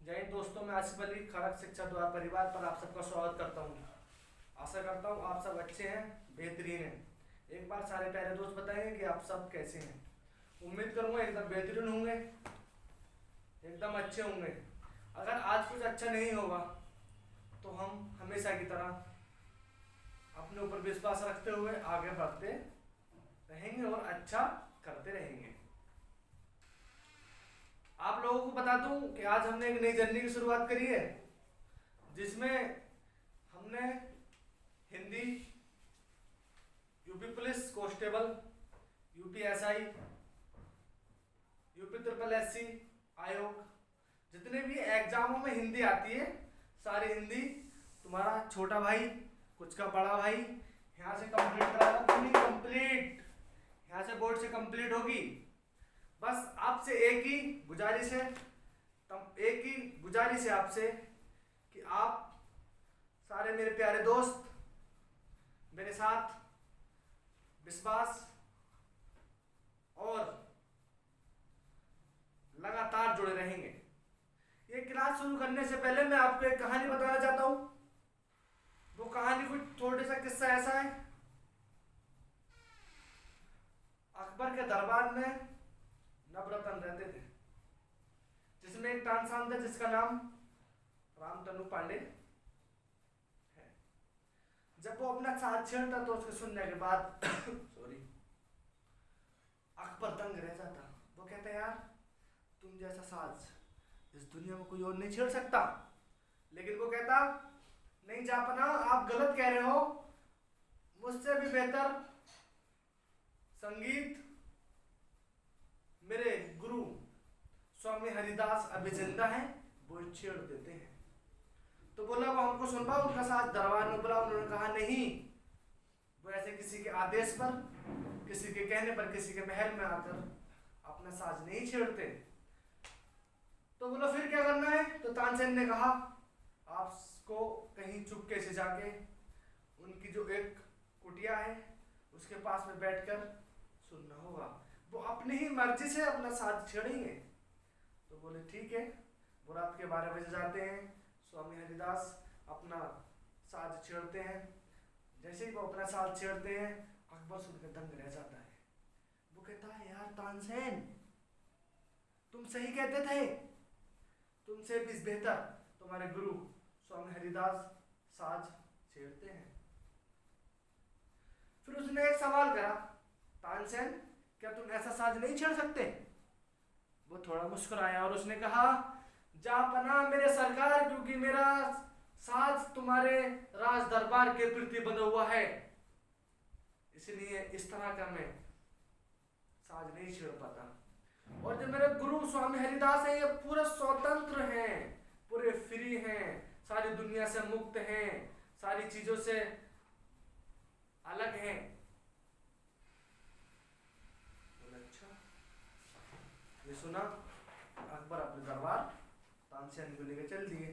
जय हिंद दोस्तों, मैं आसिफ अली खड़ग शिक्षा द्वारा परिवार पर आप सबका स्वागत करता हूँ। आशा करता हूँ आप सब अच्छे हैं, बेहतरीन हैं। एक बार सारे प्यारे दोस्त बताएंगे कि आप सब कैसे हैं। उम्मीद करूँगा एकदम बेहतरीन होंगे, एकदम अच्छे होंगे। अगर आज कुछ अच्छा नहीं होगा तो हम हमेशा की तरह अपने ऊपर विश्वास रखते हुए आगे बढ़ते रहेंगे और अच्छा करते रहेंगे। आप लोगों को बता दूं कि आज हमने एक नई जर्नी की शुरुआत करी है, जिसमें हमने Hindi, UP police constable, UPSI, UP triple SC आयोग, जितने भी एग्जामों में हिंदी आती है, सारी हिंदी तुम्हारा छोटा भाई, कुछ का बड़ा भाई यहाँ से कंप्लीट कराना, पूरी कंप्लीट यहाँ से बोर्ड से कंप्लीट होगी। बस आपसे एक ही गुजारिश है, आपसे कि आप सारे मेरे प्यारे दोस्त मेरे साथ विश्वास और लगातार जुड़े रहेंगे। ये क्लास शुरू करने से पहले मैं आपको एक कहानी बताना चाहता हूं। वो कहानी कुछ थोड़ा सा किस्सा ऐसा है। अकबर के दरबार में नवरत्न रहते थे, जिसमें एक तानसेन था जिसका नाम रामतनु पांडे है। जब वो अपना साथ छेड़ता तो उसके सुनने के बाद सॉरी, अकबर दंग रह जाता। वो कहता यार, तुम जैसा साज इस दुनिया में कोई और नहीं छेड़ सकता। लेकिन वो कहता नहीं जापना, आप गलत कह रहे हो, मुझसे भी बेहतर संगीत मेरे गुरु स्वामी हरिदास अभी जिंदा है, वो छेड़ देते हैं। तो बोला वो हमको सुनवाओ, उनका साथ दरबार में बुला। उन्होंने कहा नहीं, वो ऐसे किसी के आदेश पर, किसी के कहने पर, किसी के महल में आकर अपना साज नहीं छेड़ते। तो बोला फिर क्या करना है? तो तानसेन ने कहा आपको कहीं चुपके से जाके उनकी जो एक कुटिया है उसके पास में बैठकर सुनना होगा। वो अपनी ही मर्जी से अपना साज छेड़ेंगे। तो बोले ठीक है। वो रात के 12 बजे जाते हैं, स्वामी हरिदास अपना साज छेड़ते हैं। जैसे ही वो अपना साज छेड़ते हैं, अकबर सुनकर दंग रह जाता है। वो कहता है यार तानसेन, तुम सही कहते थे, तुमसे भी बेहतर तुम्हारे गुरु स्वामी हरिदास साज छेड़ते हैं। फिर उसने एक सवाल करा, तानसेन क्या तुम ऐसा साज नहीं छेड़ सकते? वो थोड़ा मुस्कुराया और उसने कहा जापना मेरे सरकार, क्योंकि मेरा साज तुम्हारे राज दरबार के प्रति बंधा हुआ है, इसलिए इस तरह का मैं साज नहीं छेड़ पाता। और जो मेरे गुरु स्वामी हरिदास है, ये पूरे स्वतंत्र हैं, पूरे फ्री हैं, सारी दुनिया से मुक्त हैं, सारी चीजों से अलग हैं। अच्छा, ये सुना अकबर अपने दरबार तानसेन को लेकर चल दिए।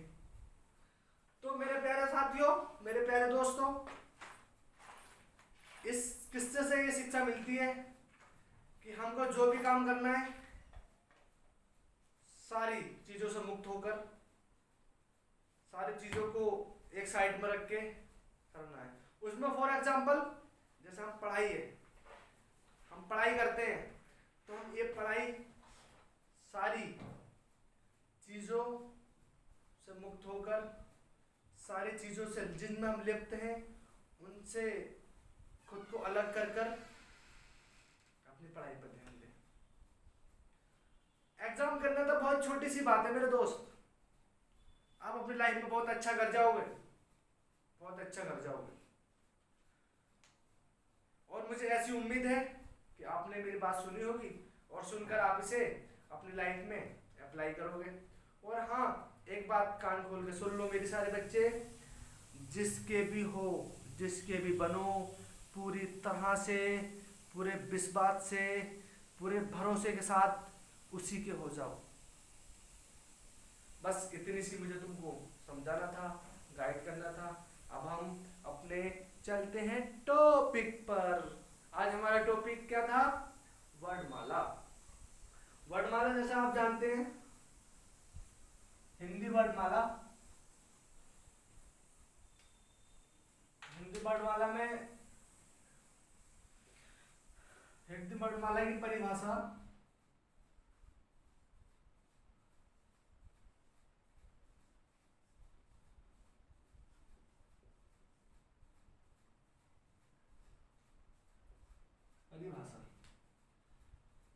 तो मेरे प्यारे साथियों, मेरे प्यारे दोस्तों, इस किस्से से ये शिक्षा मिलती है कि हमको जो भी काम करना है सारी चीजों से मुक्त होकर, सारी चीजों को एक साइड में रख के करना है। उसमें फॉर एग्जाम्पल जैसे हम पढ़ाई करते हैं, तो हम ये पढ़ाई सारी चीजों से मुक्त होकर, सारी चीजों से जिनमें हम लिप्त हैं उनसे खुद को अलग कर कर अपनी पढ़ाई पर ध्यान दें। एग्जाम करना तो बहुत छोटी सी बात है मेरे दोस्त। आप अपनी लाइफ में बहुत अच्छा कर जाओगे, बहुत अच्छा कर जाओगे। और मुझे ऐसी उम्मीद है कि आपने मेरी बात सुनी होगी और सुनकर आप इसे अपनी लाइफ में अप्लाई करोगे। और हाँ, एक बात कान खोल के सुन लो मेरे सारे बच्चे, जिसके भी हो, जिसके भी बनो, पूरी तरह से, पूरे विश्वास से, पूरे भरोसे के साथ उसी के हो जाओ। बस इतनी सी मुझे तुमको समझाना था, गाइड करना था। अब हम अपने चलते हैं टॉपिक पर। आज हमारा टॉपिक क्या था? वर्णमाला। वर्णमाला जैसे आप जानते हैं, हिंदी वर्णमाला में हिंदी वर्णमाला की परिभाषा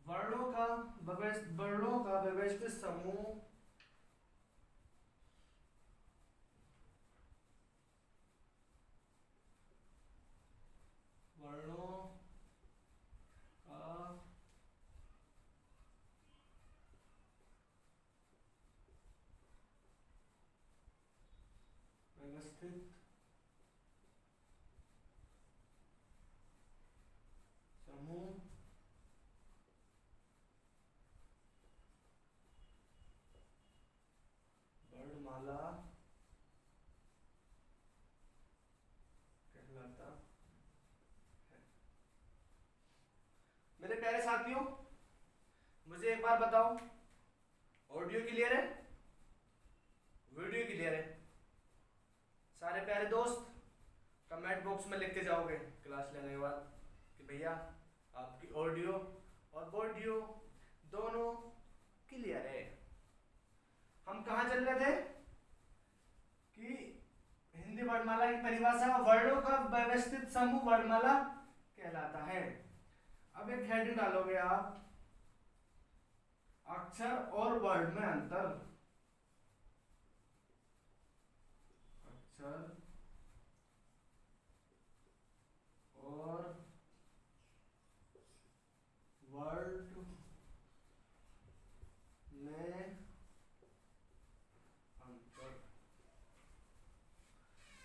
वर्णों का व्यवस्थित समूह वर्णों का व्यवस्थित समूह वर्णमाला कहलाता है। मेरे प्यारे साथियों, मुझे एक बार बताओ, ऑडियो क्लियर है, वीडियो क्लियर है? सारे प्यारे दोस्त कमेंट बॉक्स में लिख के जाओगे क्लास लेने के बाद कि भैया आपकी ऑडियो और वीडियो दोनों क्लियर है। हम कहाँ चल रहे थे कि हिंदी वर्णमाला की परिभाषा वर्णों का व्यवस्थित समूह वर्णमाला कहलाता है। अब एक हेडिंग डालोगे आप, अक्षर और वर्ड में अंतर। अक्षर और वर्ड में अंतर,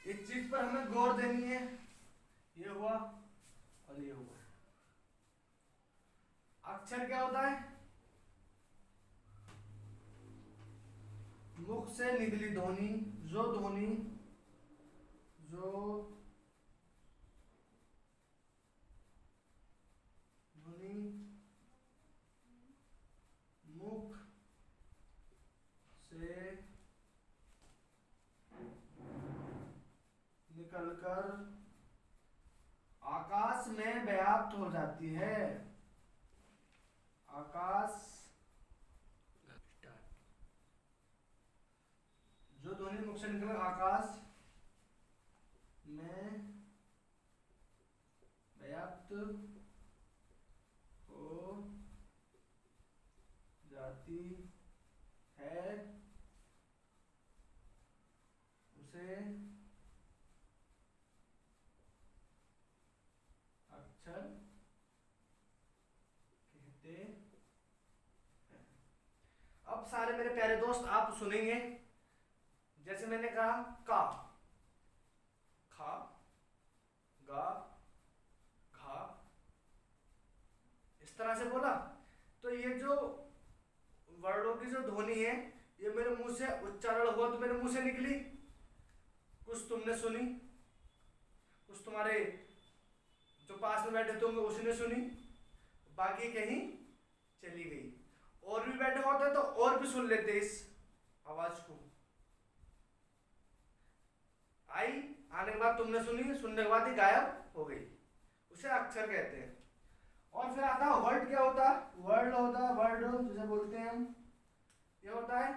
इस चीज पर हमें गौर देनी है। ये हुआ और ये हुआ। अक्षर क्या होता है? मुख से निकली ध्वनि, जो ध्वनि मुख से निकलकर आकाश में व्याप्त हो जाती है। आकाश, जो ध्वनि मुख से निकलकर आकाश में व्याप्त हो जाती है, उसे अक्षर कहते हैं। अब सारे मेरे प्यारे दोस्त आप सुनेंगे, जैसे मैंने कहा का, खा, गा, घा, इस तरह से बोला। तो ये जो वर्णों की जो ध्वनि है, ये मेरे मुंह से उच्चारण हुआ तो मेरे मुंह से निकली, कुछ तुमने सुनी, कुछ तुम्हारे जो पास में बैठे थे उसने सुनी, बाकी कहीं चली गई। और भी बैठे होते तो और भी सुन लेते इस आवाज को। आई, आने के बाद तुमने सुनी, सुनने के बाद ही गायब हो गई, उसे अक्षर कहते हैं। और फिर आता है वर्ड। क्या होता है? वर्ड होता है, वर्ड जिसे बोलते हैं हम, ये होता है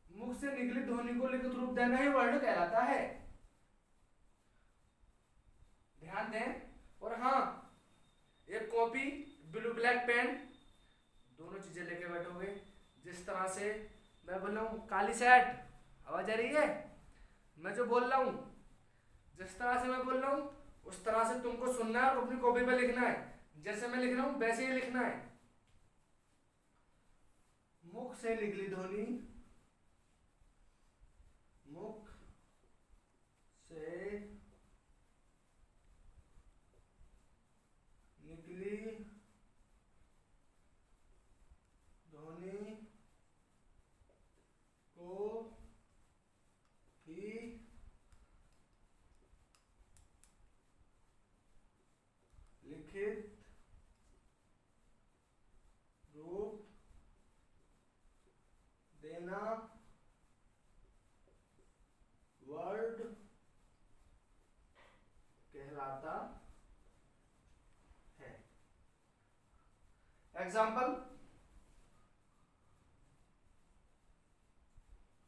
मुख से निकली ध्वनि को लिखित रूप देना ही वर्ड कहलाता है। ध्यान दें। और हाँ, एक कॉपी, ब्लू ब्लैक पेन, दोनों चीजें लेके बैठोगे। जिस तरह से मैं बोल रहा हूँ काली शर्ट, आवाज आ रही है? मैं जो बोल रहा हूँ, जिस तरह से मैं बोल रहा हूँ उस तरह से तुमको सुनना है और अपनी कॉपी पे लिखना है। जैसे मैं लिख रहा हूँ वैसे ही लिखना है। मुख से निकली ध्वनि, मुख से निकली ध्वनि को ही लिखित रूप देना एग्जाम्पल,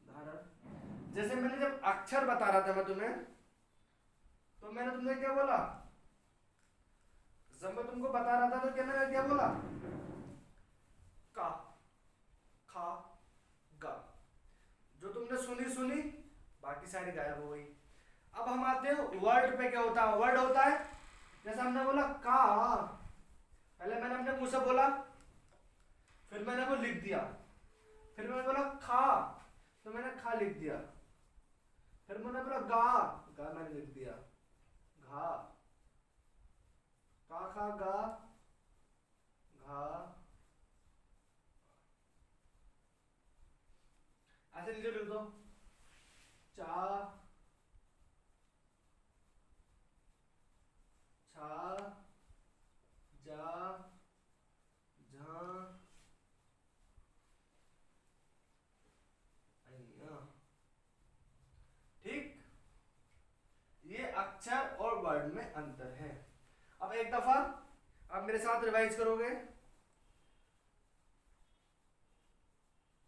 उदाहरण, जैसे मैंने जब अक्षर बता रहा था मैं तुम्हें, तो मैंने तुमने क्या बोला, जब मैं तुमको बता रहा था तो क्या मैंने क्या बोला, का, खा, गा। जो तुमने सुनी सुनी, बाकी सारी गायब हो गई। अब हम आते हैं वर्ड पे। क्या होता है वर्ड? होता है जैसे हमने बोला का, पहले मैंने अपने मुंह से बोला, फिर मैंने वो लिख दिया, फिर मैंने बोला खा, तो मैंने खा लिख दिया, फिर मैंने बोला गा, गा मैंने लिख दिया, घा, का खा गा, घा, ऐसे नीचे लिख दो, चा, छा, जा, झा, अइया। ठीक, ये अक्षर और वर्ड में अंतर है। अब एक दफा आप मेरे साथ रिवाइज करोगे।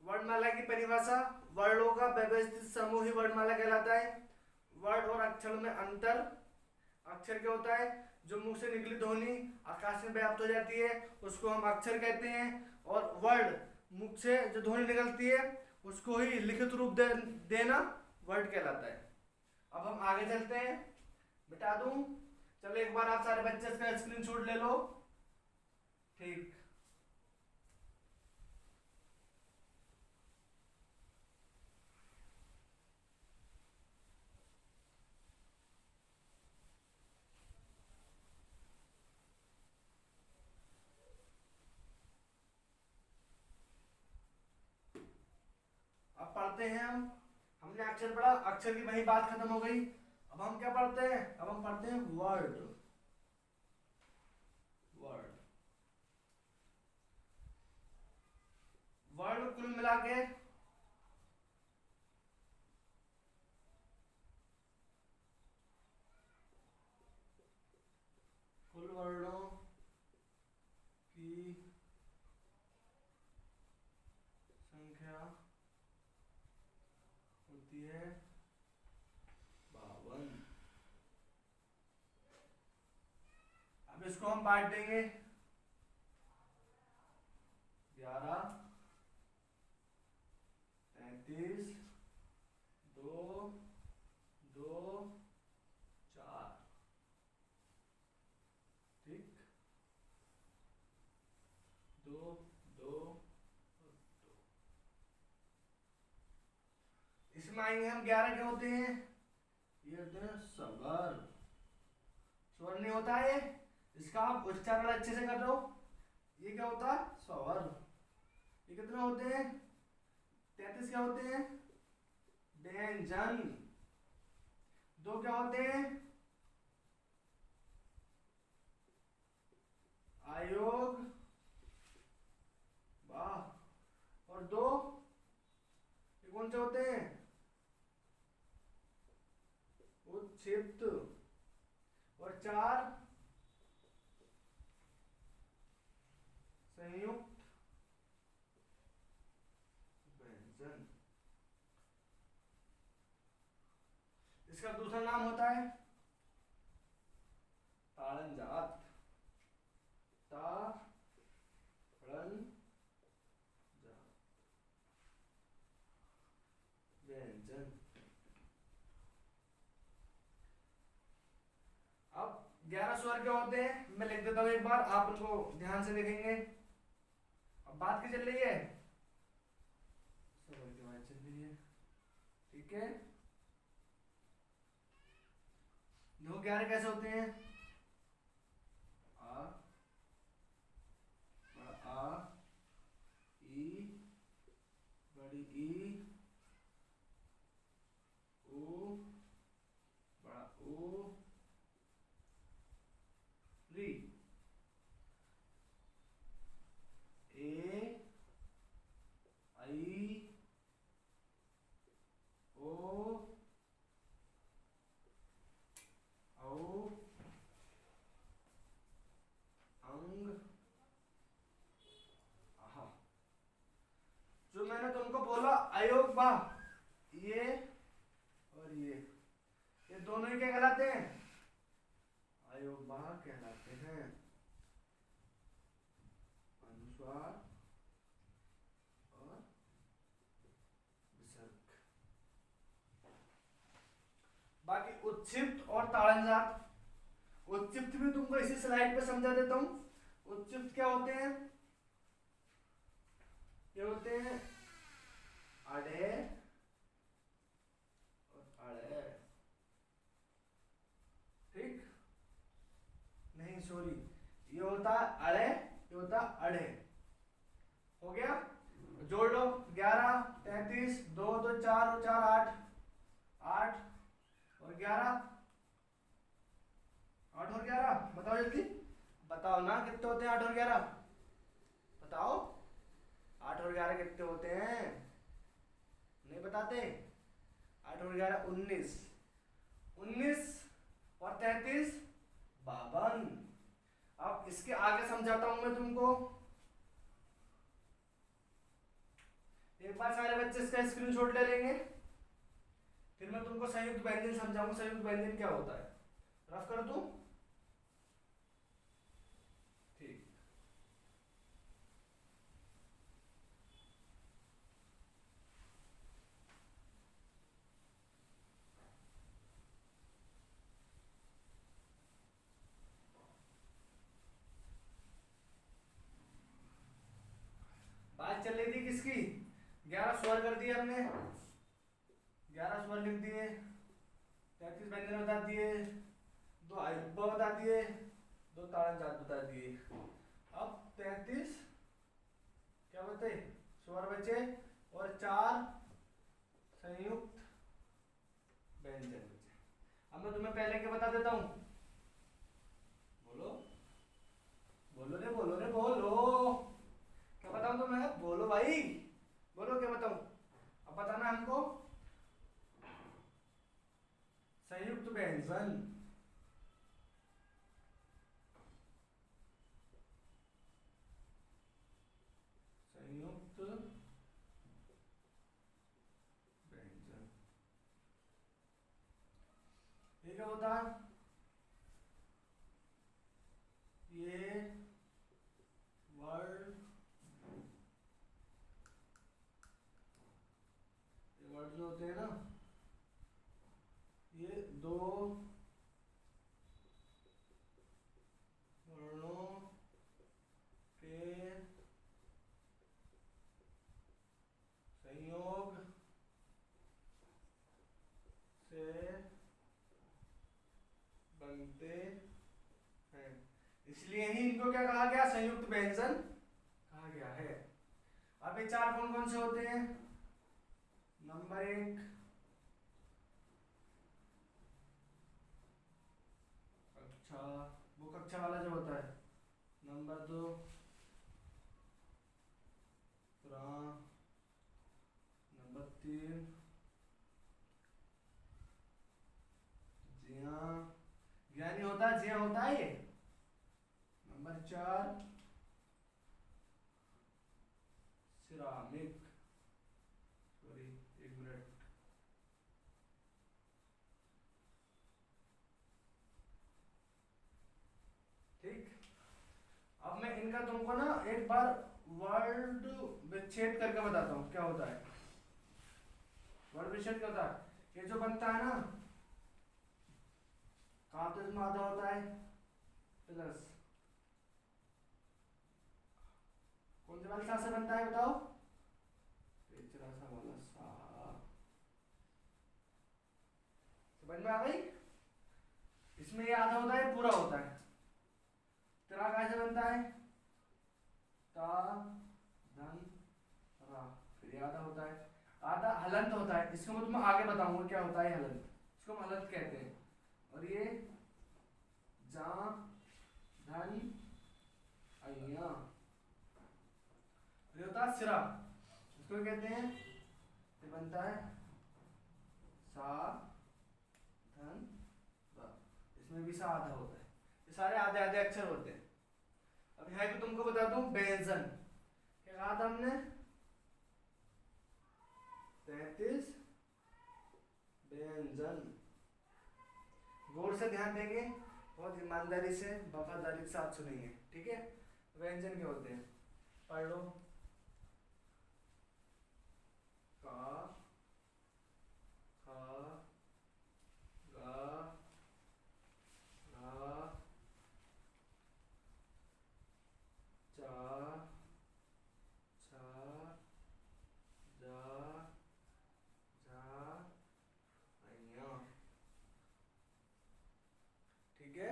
वर्णमाला की परिभाषा, वर्णों का व्यवस्थित समूह ही वर्णमाला कहलाता है। वर्ण और अक्षर में अंतर, अक्षर क्या होता है, जो मुंह से निकली ध्वनि आकाश में व्याप्त हो जाती है उसको हम अक्षर कहते हैं, और वर्ण मुख से जो ध्वनि निकलती है उसको ही लिखित रूप देना वर्ड कहलाता है। अब हम आगे चलते हैं, बता दूं, चलो एक बार आप सारे बच्चे इसका स्क्रीनशॉट ले लो। ठीक, अब पढ़ते हैं हम। हमने अक्षर पढ़ा, अक्षर की वही बात खत्म हो गई। अब हम क्या पढ़ते हैं, अब हम पढ़ते हैं वर्ड। वर्ड, वर्ड कुल मिला के कुल वर्णों की संख्या होती है 52। अब इसको हम बांट देंगे 11, 33, 2, 2, 4। ठीक, 2, 2 और 2। इसमें आएंगे हम 11 क्या होते हैं, ये होते हैं स्वर। स्वर नहीं होता है, इसका आप उच्चारण अच्छे से कर रहे हो। ये क्या होता है, स्वर। ये कितने होते हैं, 33 क्या होते हैं, व्यंजन। 2 क्या होते हैं, आयोग, वाह। और 2 ये कौन से होते हैं, उच्छिष्ट। और 4 संयुक्त व्यंजन। इसका दूसरा नाम होता है ताड़नजात। व्यंजन। अब 11 स्वर क्या होते हैं, मैं लिख देता हूं एक बार, आप उनको ध्यान से देखेंगे। अब बात की चल रही है, स्वर की बात चल रही है, ठीक है। देखो 11 कैसे होते हैं, आ, बड़ा आ, ई, बड़ी ई, ओ, बड़ा ओ, री, ए, आई, ओ, औ, बा, ये और ये दोनों ही क्या कहलाते हैं? अयोबा कहलाते हैं। अनुस्वार और विसर्ग। बाकी उच्छिष्ट और ताड़नजात, उच्छिष्ट भी तुमको इसी स्लाइड पे समझा देता हूं। उच्छिष्ट क्या होते हैं? ये होते हैं अड़े और अड़े। ठीक, नहीं सॉरी, ये होता अड़े, ये होता अड़े। हो गया, जोड़ लो। 11, 33, 2 2 4 और 4 8, 8 और 11, 8 और 11, बताओ जल्दी, बताओ ना कितने होते हैं 8 और 11? बताओ 8 और 11 कितने होते हैं? नहीं बताते? 8 और 11 19, 19 और 33 52। अब इसके आगे समझाता हूं मैं तुमको। एक बार सारे बच्चे इसका स्क्रीनशॉट ले लेंगे, फिर मैं तुमको संयुक्त व्यंजन समझाऊंगा। संयुक्त व्यंजन क्या होता है, रफ कर दूं? ठीक, बात चल रही थी किसकी? 11 स्वर कर दिए हमने, 11 स्वर लिख दिए, 33 व्यंजन बता दिए, 2 अयोबा बता दिए, 2 ताड़नजात बता दिए। अब 33 क्या बचे? स्वर बचे, और 4 संयुक्त व्यंजन बचे। अब मैं तुम्हें पहले क्या बता देता हूं, बोलो बोलो रे, बोलो रे, बोलो। क्या बताऊं तुम्हें? बोलो भाई, बोलो क्या बताऊं? अब बताना हमको संयुक्त व्यंजन। संयुक्त व्यंजन ये क्या होता है? ये वर्ड, ये वर्ड जो होते हैं ना, ये 2 वर्णों के संयोग से बनते हैं, इसलिए ही इनको क्या कहा गया? संयुक्त व्यंजन कहा गया है। अब ये 4 कौन कौन से होते हैं? नंबर 1 कक्षा, वो कक्षा वाला जो होता है। नंबर 2 नंबर 3 जिया, ज्ञानी होता है, जिया होता है ये। नंबर 4 सिरामिक, सॉरी 1 मिनट, ठीक। अब मैं इनका तुमको ना एक बार वर्ड विच्छेद करके बताता हूँ क्या होता है। वर्ड विच्छेद क्या होता है? ये जो बनता है ना, कहाँ तो इसमें आधा होता है प्लस, कौन से वाले सा से बनता है बताओ? पेचरा सा वाला सा। समझ में आ गई? इसमें ये आधा होता है, पूरा होता है। तेरा कैसे बनता है? ता धन रा, फिर ये आधा होता है। आधा हलंत होता है, इसको मैं तुम्हें आगे बताऊंगा क्या होता है हलंत, इसको हम हलंत कहते हैं। और ये जा धन अय्या, ये होता है सिरा, इसको कहते हैं, ये बनता है सा धन रा, इसमें भी सा आधा होता है। ये सारे आधे आधे अक्षर होते हैं। अब यहाँ पे तुमको बता दूं व्यंजन क्या कहा था हमने? 33 व्यंजन। गौर से ध्यान देंगे, बहुत ईमानदारी से वफादारी के साथ सुनेंगे, ठीक है। व्यंजन क्या होते हैं, पढ़ लो। का, खा, गा, घा, चा, छा, जा, झा, अइया, ठीक है।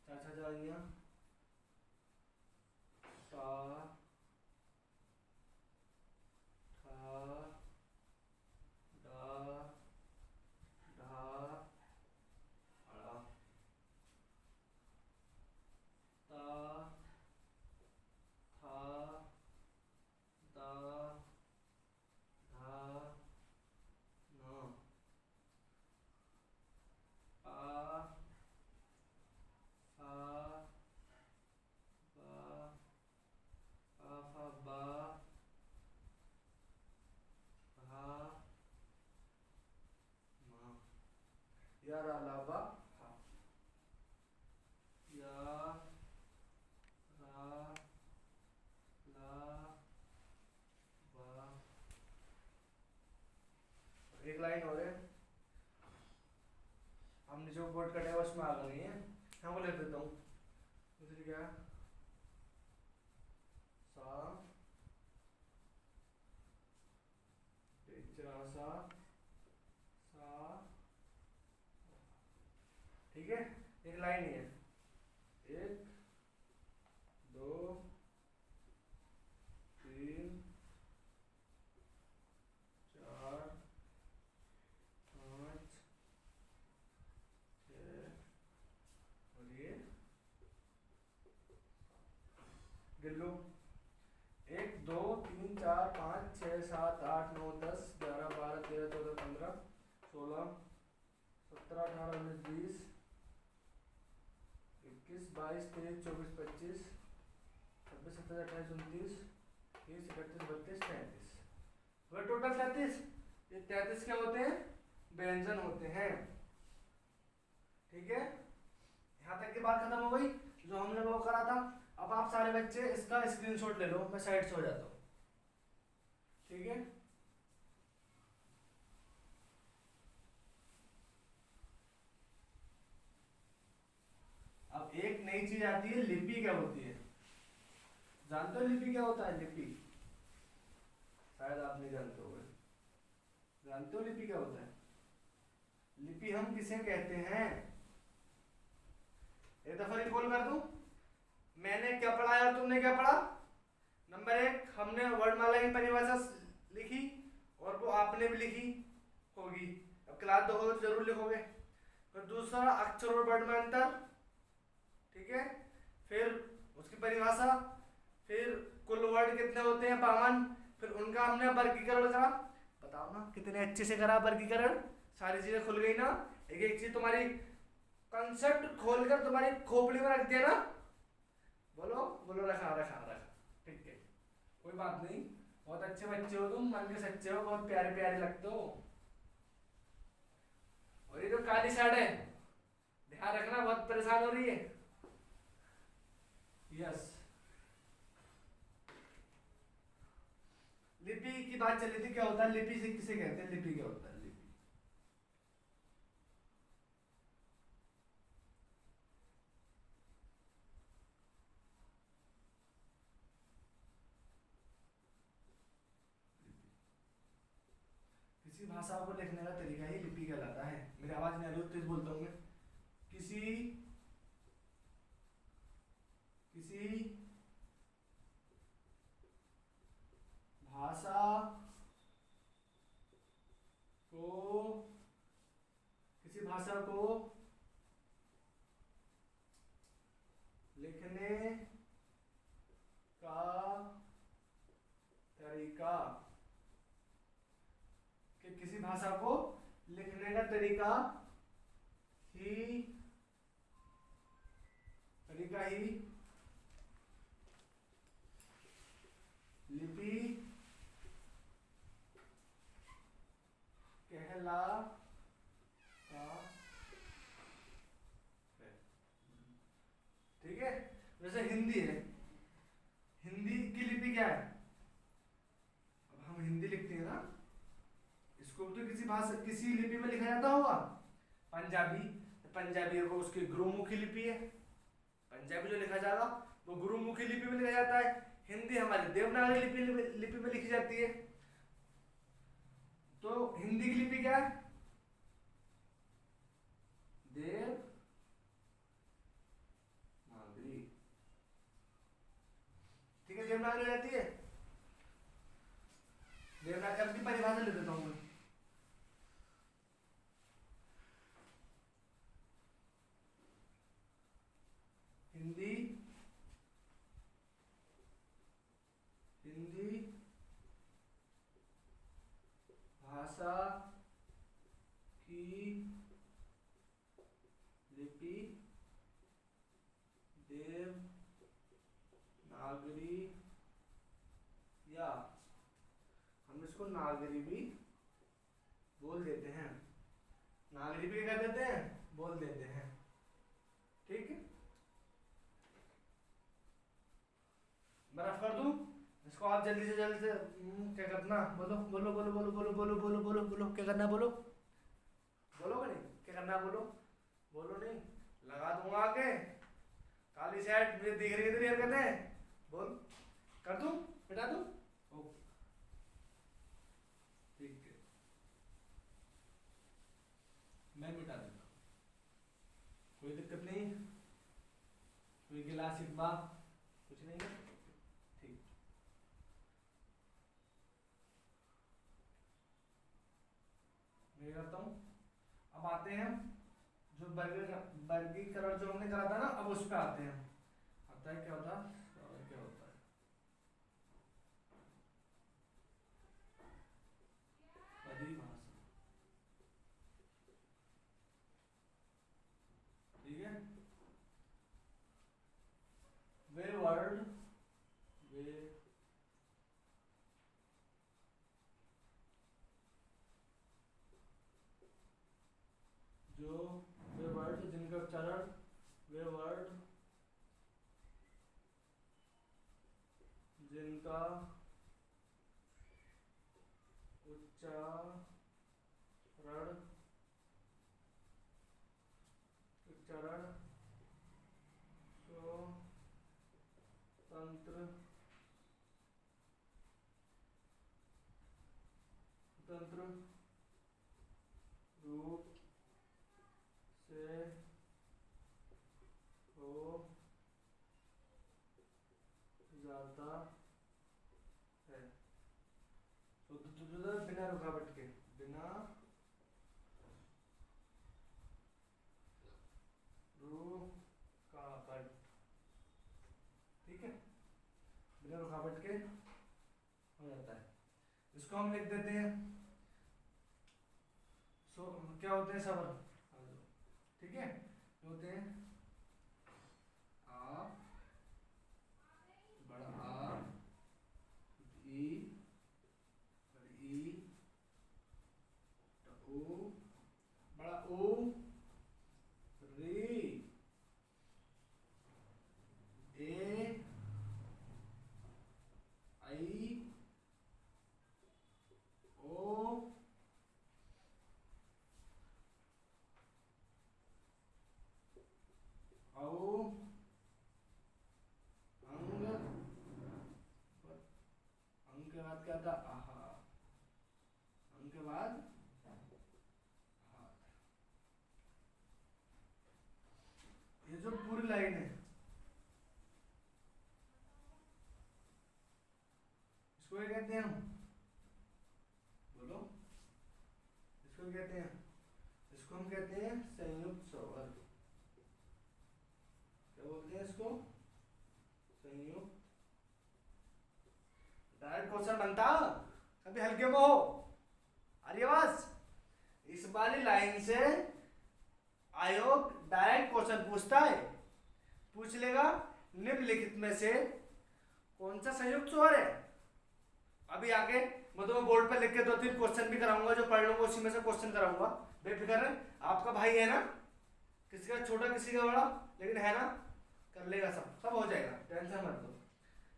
चा छा जा अइया, सा, ठा, डा, ढा, अड़ा, ता, था, दा, धा, ना, आ, फा, बा, फा बा, भा, मा, या रा ला बा हा, या रा ला बा। एक लाइन और है, हमने जो बोर्ड कटा है उसमें आगे नहीं है, मैं वो लिख देता हूँ। दूसरी क्या, सा, सा, सा, ठीक है। एक लाइन ही है, 1 2 3 4 5 6 और ये गिन लो, 1 2 3 4 5 6 7 8 9 10 11 12 13 14 15 16 17 18 19 20 21 22 23 24 25 26 27 28 29 30 31 32 33, वह टोटल 33। ये 33 क्या होते हैं, व्यंजन होते हैं, ठीक है। यहाँ तक की बात खत्म हो गई, जो हमने वो करा था। अब आप सारे बच्चे इसका स्क्रीनशॉट ले लो, मैं साइड से हो जाता हूँ, ठीक है। अब एक नई चीज आती है, लिपि क्या होती है, जानते हो लिपि क्या होता है, लिपि शायद आप नहीं जानते हो, जानते हो लिपि क्या होता है। लिपि हम किसे कहते हैं, एक दफा रिकॉल कर दूं, मैंने क्या पढ़ाया और तुमने क्या पढ़ा। नंबर 1, हमने वर्णमाला की परिभाषा लिखी और वो आपने भी लिखी होगी, अब क्लास 2 तो जरूर लिखोगे। फिर दूसरा, अक्षर और वर्ण में अंतर, ठीक है। फिर उसकी परिभाषा, फिर कुल वर्ण कितने होते हैं 52, फिर उनका हमने वर्गीकरण करा। बताओ ना कितने अच्छे से करा वर्गीकरण, सारी चीजें खुल गई ना। एक एक चीज तुम्हारी कंसेप्ट खोलकर तुम्हारी खोपड़ी में रख दिया ना। बोलो बोलो, रखा रखा रखा, ठीक है, कोई बात नहीं। बहुत अच्छे बच्चे हो तुम, मन के सच्चे हो, बहुत प्यारे प्यारे लगते हो। और ये जो काली साइड है, ध्यान रखना, बहुत परेशान हो रही है। यस, लिपि की बात चली थी, क्या होता है लिपि, से किसे कहते हैं, लिपि क्या होता है। लिपि किसी भाषा को लिखने का तरीका ही लिपि कहलाता है। मेरी आवाज नहीं आ रही तो तेज बोलता हूँ मैं। किसी भाषा को लिखने का तरीका, कि किसी भाषा को लिखने का तरीका ही लिपि हिंदी की लिपि क्या है? अब हम हिंदी लिखते हैं ना, इसको तो किसी भाषा किसी लिपि में लिखा जाता होगा। पंजाबी, पंजाबी को उसकी गुरुमुखी लिपि है, पंजाबी जो लिखा जाएगा वो गुरुमुखी लिपि में लिखा जाता है। हिंदी हमारी देवनागरी लिपि में लिखी जाती है। तो हिंदी की लिपि क्या है? देवनागरी। ठीक है, देवनागरी रहती है। देवनागरी की परिभाषा ले देता हूं मैं। हिंदी भाषा की लिपि देवनागरी, या हम इसको नागरी भी बोल देते हैं। नागरी भी क्या देते हैं? बोल देते हैं। ठीक है, मैं रफ कर दूं इसको, आप जल्दी से क्या करना, बोलो बोलो बोलो बोलो बोलो बोलो बोलो बोलो बोलो, क्या करना है बोलो, बोलोगे नहीं? क्या करना है बोलो, बोलो नहीं, लगा दूंगा आगे काली शर्ट, मुझे दिख रही है तेरी हरकतें, बोल, कर दूं, मिटा दूं? ठीक है, मैं मिटा दूंगा, कोई दिक्कत नहीं, कोई गिला शिकवा कुछ नहीं है। ठीक, मैं करता हूँ। अब आते हैं जो वर्गीकरण जो हमने करा था ना, अब उस पर आते हैं। आता है क्या होता है और क्या होता है? परिभाषा, ठीक है। वे वर्ड, वे जो वे वर्ड जिनका उच्चारण, वे वर्ड जिनका उच्चारण स्वतंत्र रूप से हो जाता है, बिना रुकावट के, बिना रुकावट, ठीक है, बिना रुकावट के हो जाता है। इसको हम लिख देते हैं, क्या होते हैं स्वर, ठीक है, होते हैं आ, बड़ा आ, ई, बड़ी ई, ओ, बड़ा ओ, री, ए, आई, ओ, औ, अंग, अंग के बाद क्या था? आहा, अंग के बाद हाथ। ये जो पूरी लाइन है इसको क्या कहते हैं हम, बोलो, इसको कहते हैं, इसको हम कहते हैं संयुक्त स्वर। क्या बोलते हैं इसको? संयुक्त। डायरेक्ट क्वेश्चन बनता कभी हल्के में हो, अरे बस इस वाली लाइन से आयोग डायरेक्ट क्वेश्चन पूछता है, पूछ लेगा निम्नलिखित में से कौन सा संयुक्त स्वर है। अभी आगे मैं तुम्हें बोर्ड पर लिख के 2-3 क्वेश्चन भी कराऊंगा, जो पढ़ लूंगा उसी में से क्वेश्चन कराऊंगा, बेफिक्र है, आपका भाई है ना, किसी का छोटा किसी का बड़ा, लेकिन है ना, कर लेगा, सब सब हो जाएगा, टेंशन मत लो।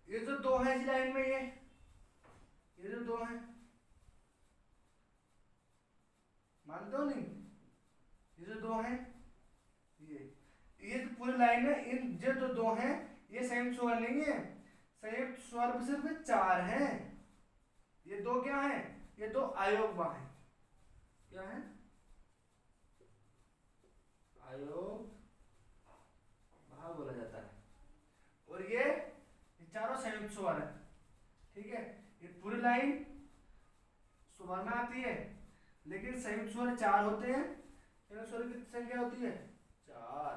ये जो दो हैं इस लाइन में, ये जो दो हैं, मानते हो नहीं? ये जो दो हैं, ये जो पूरी लाइन है, इन जो दो हैं ये संयुक्त स्वर नहीं है, संयुक्त स्वर सिर्फ 4 हैं। ये दो क्या हैं? ये दो अयोगवा हैं। क्या है? अयोग भाव बोला जाता है। और ये चारों संयुक्त स्वर है। ठीक है, ये पूरी लाइन स्वर में आती है, लेकिन संयुक्त स्वर 4 होते हैं। संयुक्त स्वर की संख्या होती है 4,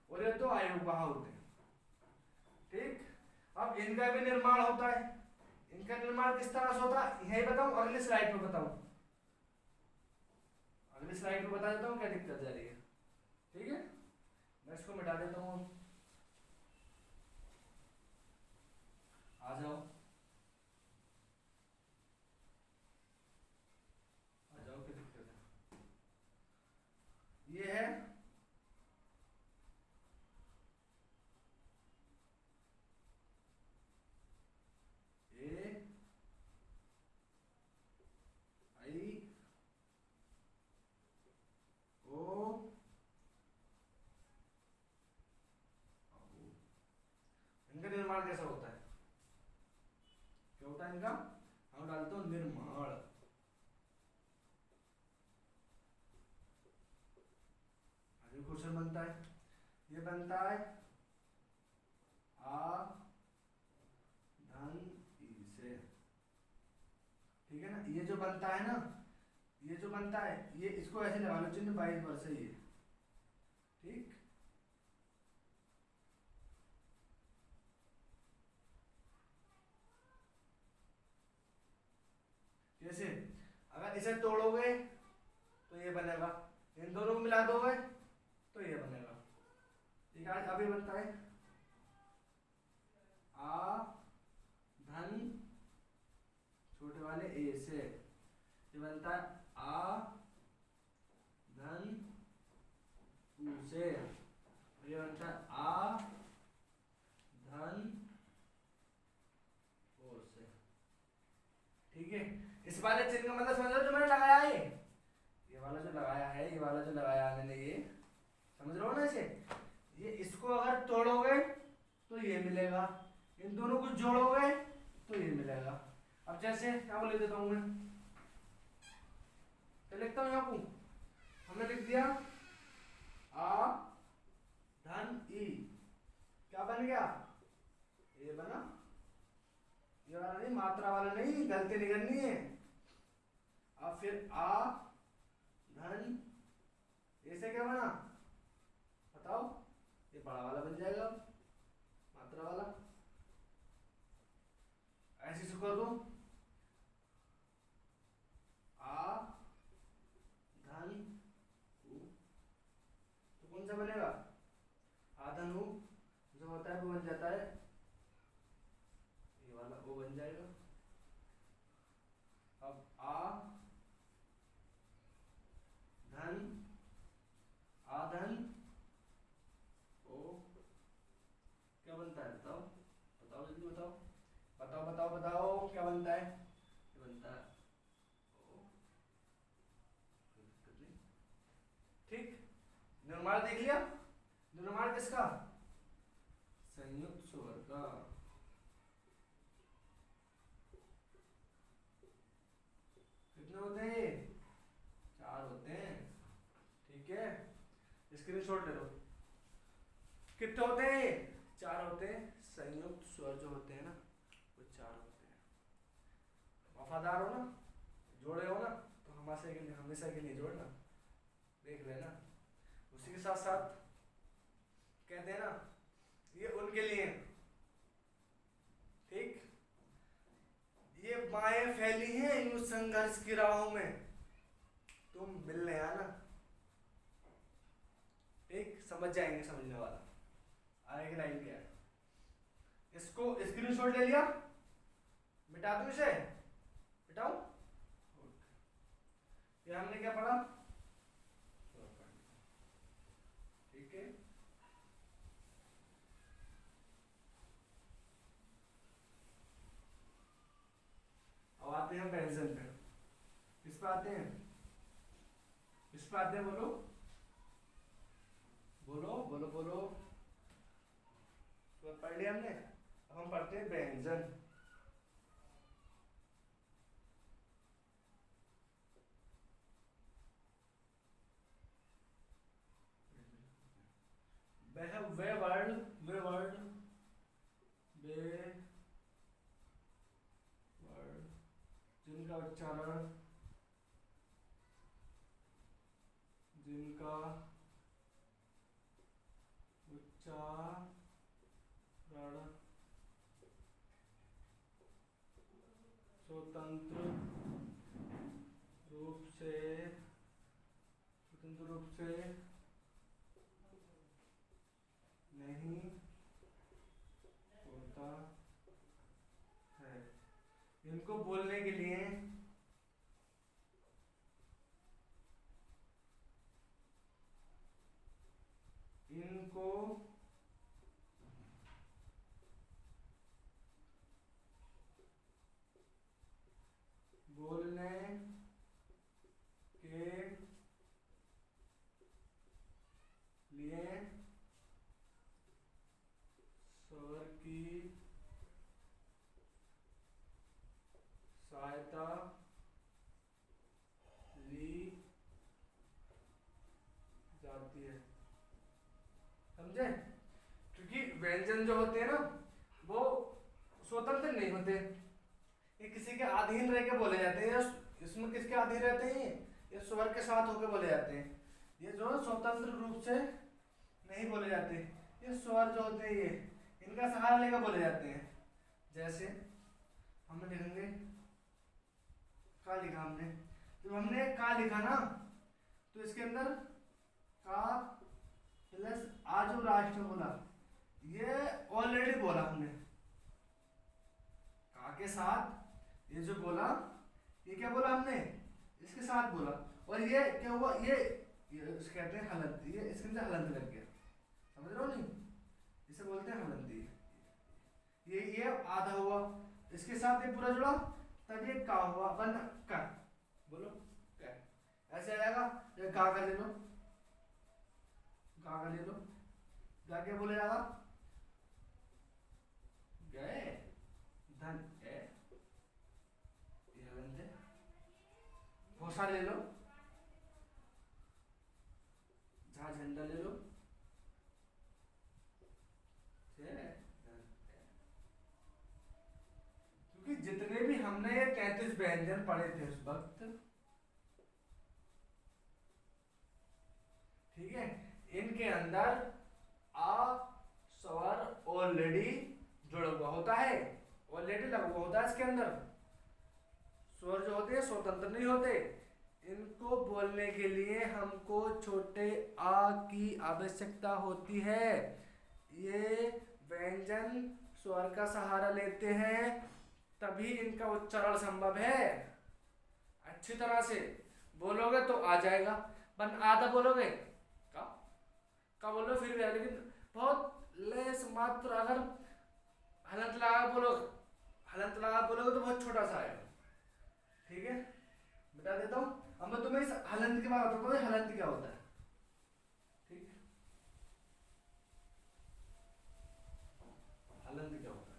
और ये दो अयोग भाव होते हैं। ठीक, अब इनका भी निर्माण होता है। इनका निर्माण किस तरह से होता है यही बताऊं, अगली स्लाइड में बताऊं। अगली स्लाइड में बता देता हूं क्या दिक्कत जा रही है। ठीक है, मैं इसको मिटा देता हूं। आ जाओ, आ जाओ, क्या दिक्कत है? ये है ए आई ओ, इनका निर्माण कैसा होता है? क्या होता है इनका? हम डालते हो निर्माण। अभी क्वेश्चन बनता है, ये बनता है आ धन ई से। ठीक है ना, ये जो बनता है ना, ये जो बनता है, ये इसको ऐसे लगा लो चिन्ह 22 वर्ष है ये। ठीक, जैसे अगर इसे तोड़ोगे तो ये बनेगा, इन दोनों को मिला दोगे तो ये बनेगा। ठीक है, अभी बनता है आ धन छोटे वाले ए से, ये बनता है आ धन उ से, ये बनता है आ धन ओ से। ठीक है, इस वाले चिन्ह का मतलब समझ रहे हो जो मैंने लगाया है? ये वाला जो लगाया है, ये वाला जो लगाया मैंने, ये समझ रहे हो ना इसे? ये इसको अगर तोड़ोगे तो ये मिलेगा, इन दोनों को जोड़ोगे तो ये मिलेगा। अब जैसे क्या लिख देता हूं मैं, क्या लिखता हूं यहाँ को? हमने लिख दिया आ धन ई, क्या बन गया? ये बना, ये वाला नहीं, मात्रा वाला नहीं, गलती नहीं करनी है। अब फिर आ धन ऐसे क्या बना बताओ? ये बड़ा वाला बन जाएगा, मात्रा वाला। ऐसे से कर दो, आ धन उ, तो कौन सा बनेगा? आ धन उ जो होता है वो बन जाता है ये वाला, वो बन जाएगा। अब आ धन ओ क्या बनता है? बताओ बताओ, जल्दी बताओ, बताओ बताओ बताओ, क्या बनता है? ये बनता है ओ। ठीक, निर्माण देख लिया। निर्माण किसका? संयुक्त स्वर का। कितने होते हैं? 4 होते हैं। ठीक है, स्क्रीनशॉट ले लो। कितने होते हैं? 4 होते हैं। संयुक्त स्वर जो होते हैं ना वो 4 होते हैं। वफादार हो ना, जोड़े हो ना, तो हमेशा के लिए, हमेशा के लिए जोड़ना, देख लेना। उसी के साथ साथ कहते हैं ना, ये उनके लिए, ठीक, ये बाहें फैली हैं यूं संघर्ष की राहों में, तुम मिलने आना। ठीक, समझ जाएंगे समझने वाला। आगे की लाइन क्या है? इसको स्क्रीनशॉट ले लिया, मिटा दूं इसे? मिटाऊं? ये हमने क्या पढ़ा? ठीक है, आते हैं व्यंजन पे। किस पे आते हैं? किस पे आते हैं? बोलो बोलो बोलो बोलो। तो पढ़ लिया हमने, अब हम पढ़ते हैं व्यंजन। वे वर्ड वे वर्ड जिनका उच्चारण स्वतंत्र रूप से नहीं होता है। इनको बोलने के लिए इनको बोलने के लिए स्वर की सहायता ली जाती है। समझे? क्योंकि व्यंजन जो होते हैं ना वो स्वतंत्र नहीं होते, ये किसी के अधीन रह के बोले जाते हैं। इसमें किसके अधीन रहते हैं? ये स्वर के साथ होके बोले जाते हैं। ये जो स्वतंत्र रूप से नहीं बोले जाते, ये स्वर जो होते हैं ये इनका सहारा लेकर बोले जाते हैं। जैसे हम लिखेंगे का, लिखा हमने, जब हमने का लिखा ना तो इसके अंदर का प्लस आ जो राष्ट्र बोला, ये ऑलरेडी बोला हमने। का के साथ ये जो बोला, ये क्या बोला हमने? इसके साथ बोला। और ये क्या हुआ? ये कहते हैं हलंत, ये इसके अंदर हलंत लग गया। समझ रहे हो नहीं? इसे बोलते हैं हलंती। ये आधा हुआ, इसके साथ ये पूरा जुड़ा, तब ये का हुआ, वन का। बोलो का, ऐसे आ जाएगा। ये का ले लो, का ले लो, गा क्या बोले जाएगा? गए धन ए, ये हलंत है। भोसा ले लो, जहाँ झंडा ले लो, क्योंकि जितने भी हमने ये 33 व्यंजन पढ़े थे उस वक्त, ठीक है, इनके अंदर आ स्वर ऑलरेडी जुड़ा हुआ होता है, ऑलरेडी लगा हुआ होता है। इसके अंदर स्वर जो होते हैं स्वतंत्र नहीं होते। इनको बोलने के लिए हमको छोटे आ की आवश्यकता होती है। ये व्यंजन स्वर का सहारा लेते हैं, तभी इनका उच्चारण संभव है। अच्छी तरह से बोलोगे तो आ जाएगा, पर आधा बोलोगे का बोलो फिर भी, लेकिन बहुत लेस मात्र अगर हलंत लगा बोलोगे तो बहुत छोटा सा आएगा। ठीक है, बता देता हूँ। अब मैं तुम्हें इस हलंत के बारे में बताता हूँ, हलंत क्या होता है। ठीक, हलंत क्या होता है?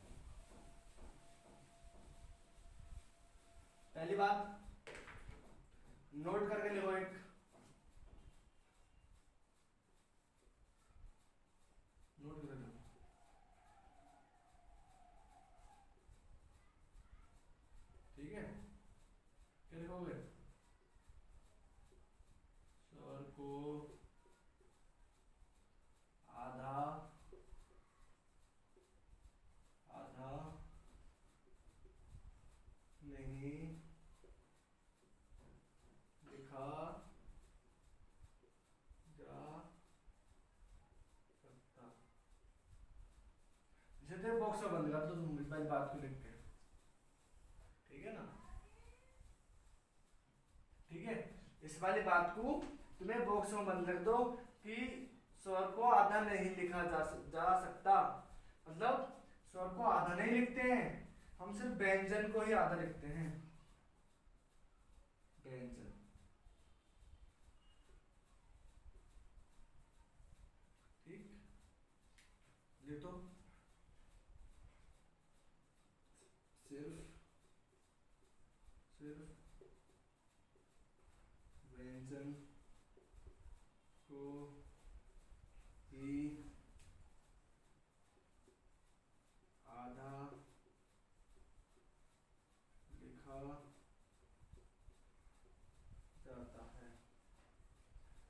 पहली बात नोट करके लिखो, एक नोट कर लो। ठीक है, क्या लिखोगे? स्वर को आधा आधा नहीं लिखा जा सकता। जैसे बॉक्स में बंद कर दो तुम इस बात को लिख के। ठीक है ना? ठीक है, इस वाली बात को तुम्हें बॉक्स में बंद कर दो कि स्वर को आधा नहीं लिखा जा सकता। मतलब स्वर को आधा नहीं लिखते हैं हम, सिर्फ व्यंजन को ही आधा लिखते हैं। व्यंजन। ठीक, लिख दो सिर्फ व्यंजन को ही आधा लिखा जाता है।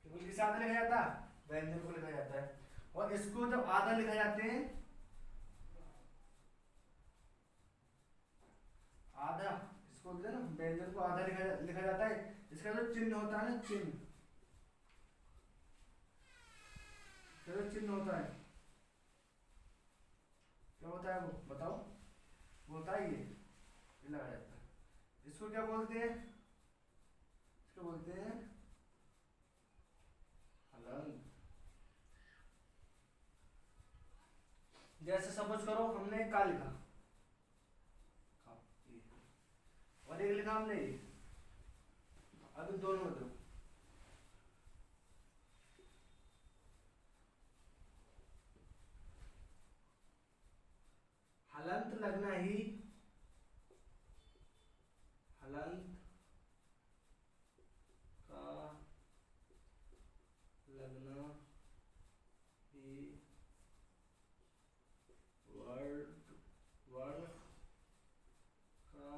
केवल किस आधा लिखा जाता है? व्यंजन को लिखा जाता है। और इसको जब आधा लिखा जाते हैं, आधा इसको बोलते हैं ना, व्यंजन को आधा लिखा जाता है। इसका जो चिन्ह होता है ना, चिन्ह होता है, क्या होता है वो बताओ? वो होता है ये लगाया जाता है। इसको क्या बोलते हैं? इसको बोलते हैं हलंत। जैसे सपोज करो हमने का लिखा और एक लिखा हमने ये, अभी दोनों में दो, हलंत लगना ही, हलंत का लगना ही वर्ण का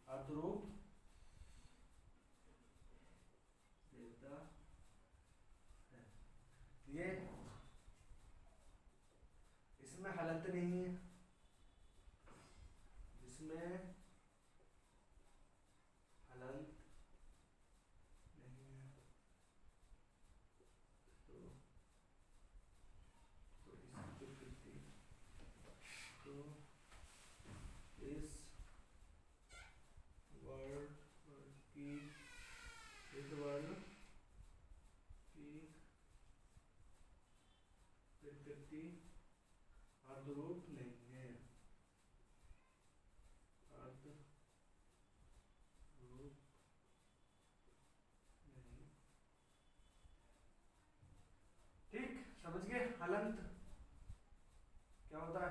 अर्ध रूप देता है। ये इसमें हलंत नहीं है, इसमें हलंत नहीं है, तो इस वर्ण की प्रकृति अर्धरूप नहीं है, अर्धरूप नहीं। ठीक, समझ गए हलंत क्या होता है,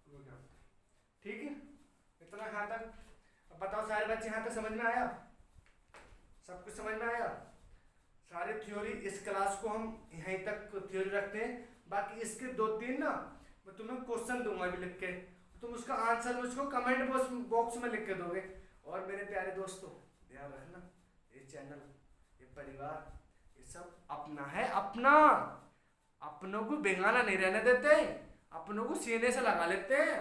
वो क्या होता है? ठीक है, इतना यहाँ तक। अब बताओ सारे बच्चे यहाँ तक समझ में आया? सब कुछ समझ में आया? सारी थ्योरी इस क्लास को हम यहीं तक थ्योरी रखते हैं। बाकी इसके 2-3 ना मैं तुम्हें क्वेश्चन दूंगा अभी लिख के, तुम उसका आंसर मुझको कमेंट बॉक्स में लिख के दोगे। और मेरे प्यारे दोस्तों ध्यान रखना, ये चैनल, ये परिवार, ये सब अपना है, अपना। अपनों को बेगाना नहीं रहने देते, अपनों को सीने से लगा लेते हैं।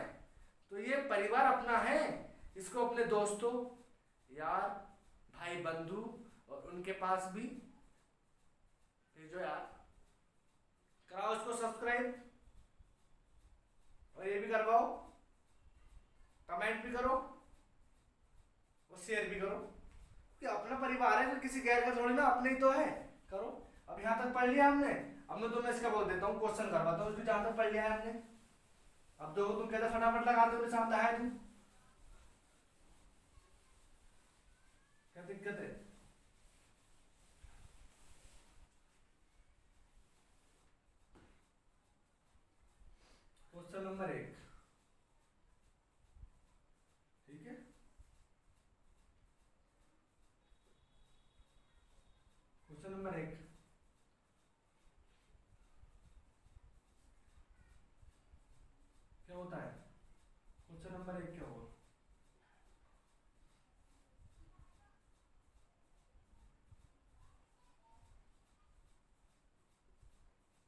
तो ये परिवार अपना है, इसको अपने दोस्तों, यार, भाई, बंधु और उनके पास भी भेजो यार। कराओ इसको सब्सक्राइब और ये भी करवाओ, कमेंट भी करो और शेयर भी करो, कि अपना परिवार है, किसी गैर का थोड़ी ना, अपने ही तो है। करो। अब यहाँ तक पढ़ लिया हमने। अब मैं तुम्हें इसका बोल देता हूँ, क्वेश्चन करवाता हूँ, जहाँ तक पढ़ लिया है हमने। अब देखो तुम कैसे फटाफट लगाते हो, सामने है तुम, क्या दिक्कत है? क्वेश्चन नंबर 1, ठीक है। क्वेश्चन नंबर 1, क्या होता है? क्वेश्चन नंबर 1 क्या होगा?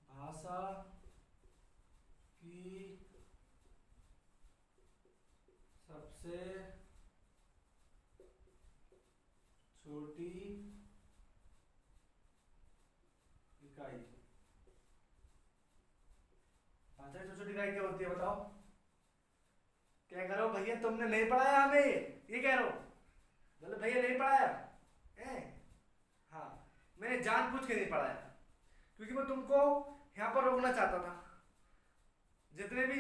भाषा की सबसे छोटी इकाई, भाषा की छोटी इकाई क्या होती है बताओ? क्या करो भैया, तुमने नहीं पढ़ाया हमें, ये कह रहे हो? बोले भैया नहीं पढ़ाया है? हाँ, मैंने जानबूझ के नहीं पढ़ाया, क्योंकि मैं तुमको यहाँ पर रोकना चाहता था। जितने भी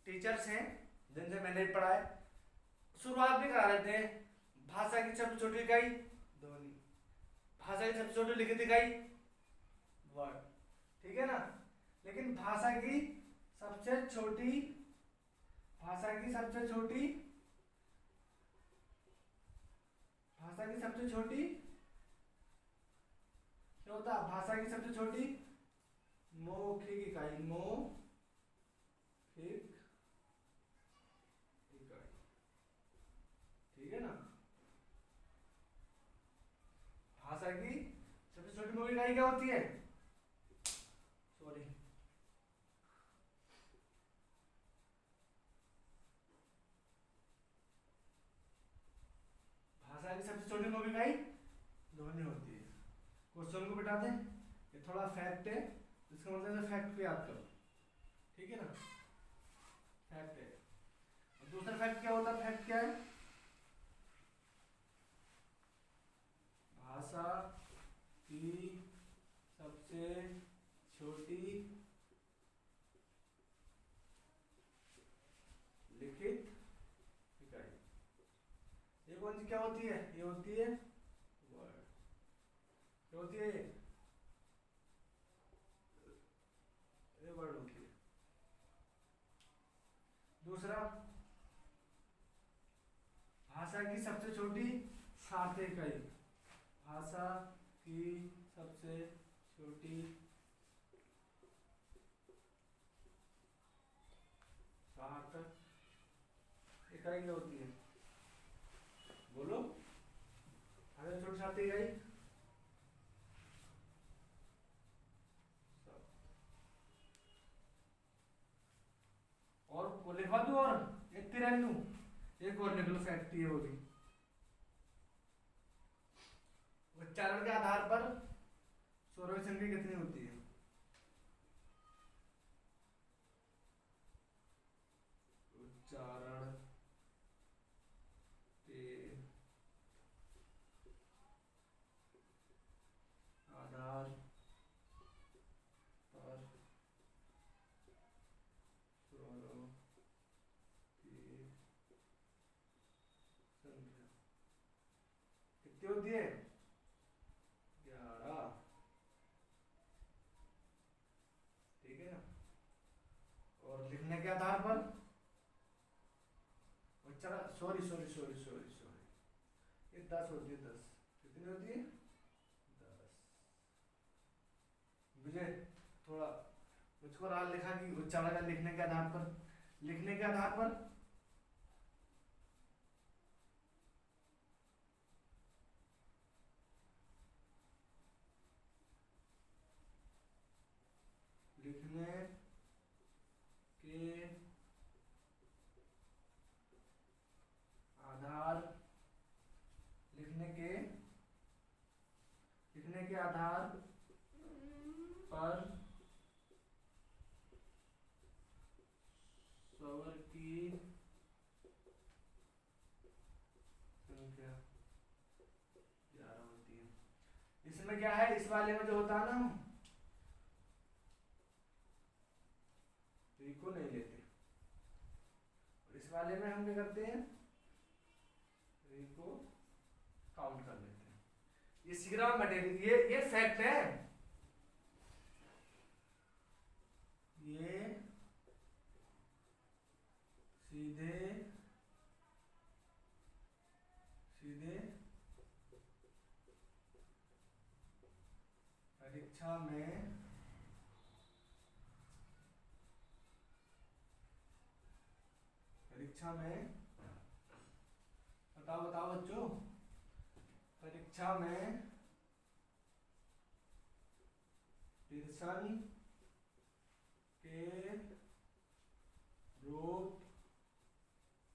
टीचर्स हैं जिनसे मैंने पढ़ा है, शुरुआत भी करा लेते हैं। भाषा की सबसे छोटी इकाई ध्वनि, भाषा की सबसे छोटी लिखित इकाई वर्ड, ठीक है ना। लेकिन भाषा की सबसे छोटी भाषा की सबसे छोटी क्या होता है? भाषा की सबसे छोटी मौखिक इकाई, मौखिक इकाई, ठीक है ना। भाषा की सबसे छोटी मौखिक इकाई क्या होती है? सॉरी, भाषा की सबसे छोटी मौखिक इकाई ध्वनि होती है। क्वेश्चन को बिठा दें, ये थोड़ा फैक्ट है, इसका मतलब फैक्ट को याद करो, ठीक है ना। फैक्ट है। और दूसरा फैक्ट क्या होता है? फैक्ट क्या है? भाषा की सबसे छोटी लिखित इकाई ये कौन सी क्या होती है? ये होती है वर्ड। क्या होती है? ये वर्ड होती है। दूसरा, भाषा की सबसे छोटी सार्थक इकाई, भाषा की सबसे छोटी सार्थक इकाई क्या होती है? बोलो, अगर छोटी सार्थक इकाई और वो लिखवा दूं और एक रहने दूं, एक और लिख लो फैक्ट है वो भी। उच्चारण के आधार पर स्वरों की संख्या कितनी होती है? उच्चारण के आधार पर स्वरों की संख्या कितनी होती है? 11, ठीक है ना। और लिखने के आधार पर उच्चारण, sorry sorry sorry sorry sorry, ये 10 होती है। 10 कितनी होती है? 10। मुझे थोड़ा मुझको राल लिखा कि उच्चारण का लिखने के आधार पर, लिखने के आधार पर लिखने के आधार पर स्वर की संख्या 11 होती है। इसमें क्या है? इस वाले में जो होता है ना, हम रिको नहीं लेते, और इस वाले में हम क्या करते हैं? रिको काउंट कर लेते हैं। ये सीग्राम मटेरियल, ये फैक्ट है। ये सीधे सीधे परीक्षा में बताओ बताओ बच्चों, परीक्षा में प्रश्न के रूप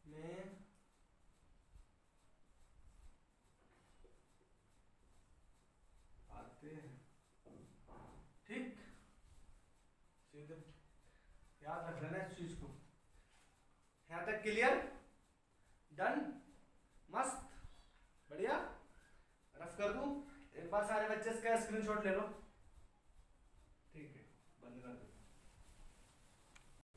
में आते हैं, ठीक। सीधे याद रख लेना इस चीज को। यहां तक क्लियर? डन? मस्त, बढ़िया। रफ कर दूं? एक बार सारे बच्चे इसका स्क्रीनशॉट ले लो।